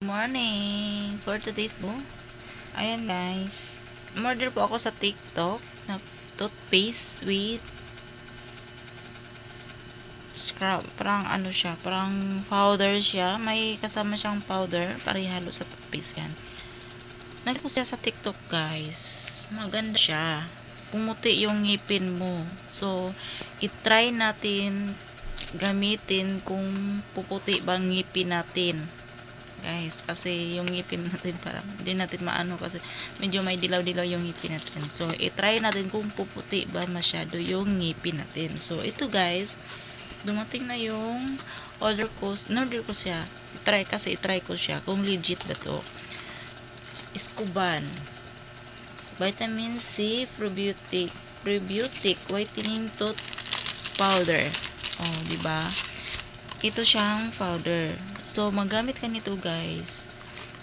Morning for today's ayan guys, order po ako sa TikTok na toothpaste with scrub. Parang ano siya, parang powder siya, may kasama siyang powder para ihalo sa toothpaste. Yan, nakita ko siya sa TikTok guys, maganda siya, pumuti yung ngipin mo. So itry natin gamitin kung puputi bang ngipin natin guys, kasi yung ngipin natin parang hindi natin maano kasi medyo may dilaw-dilaw yung ngipin natin. So i-try natin kung puputi ba masyado yung ngipin natin. So ito guys, dumating na yung order ko siya. I-try ko siya kung legit ba to. Iskuban Vitamin C Prebiotic Whitening Tooth Powder. Oh, di ba? Ito siyang powder. So, magamit ka nito guys.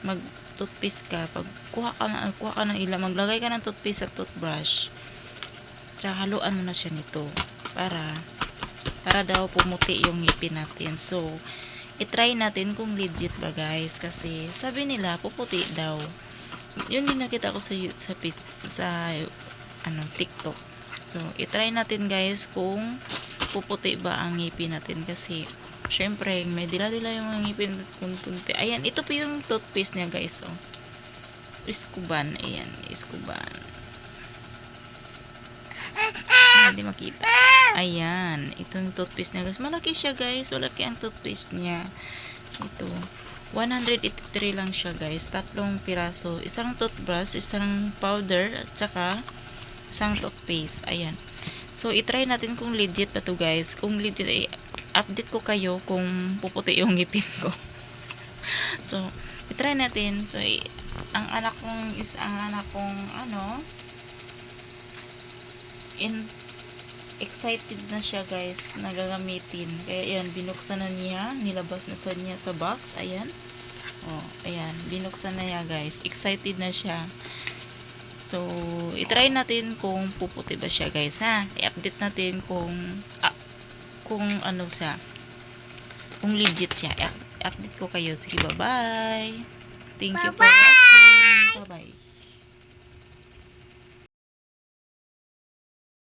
Mag-toothpaste ka. Pag kuha ka ng ilang, maglagay ka ng toothpaste sa toothbrush. Tsaka haluan mo na siya nito. Para daw pumuti yung ngipin natin. So, itry natin kung legit ba guys. Kasi, sabi nila, puputi daw. Yun din nakita ko sa TikTok. So, itry natin guys kung puputi ba ang ngipin natin. Kasi, syempre, may dila-dila yung mga ngipin kunti. Ayan, ito po yung toothpaste niya guys. Oh. Iskuban. Ayan, Iskuban. Hindi makita. Ayan, itong toothpaste niya guys. Malaki siya guys. Malaki ang toothpaste niya. Ito. 183 lang siya guys. 3 piraso. Isang toothbrush, isang powder, at saka isang toothpaste. Ayan. So, itry natin kung legit ba to guys. Kung legit, update ko kayo kung puputi yung ngipin ko. So, itry natin. So, ang anak kong excited na siya guys na gagamitin. Kaya ayan, binuksan na niya, nilabas na sa niya sa box. Ayan. Oh, ayan, binuksan na niya guys. Excited na siya. So, itry natin kung puputi ba siya guys ha. I-update natin kung ano siya, kung legit siya. I-update ko kayo. Sige, bye-bye. Thank you for watching. Bye-bye.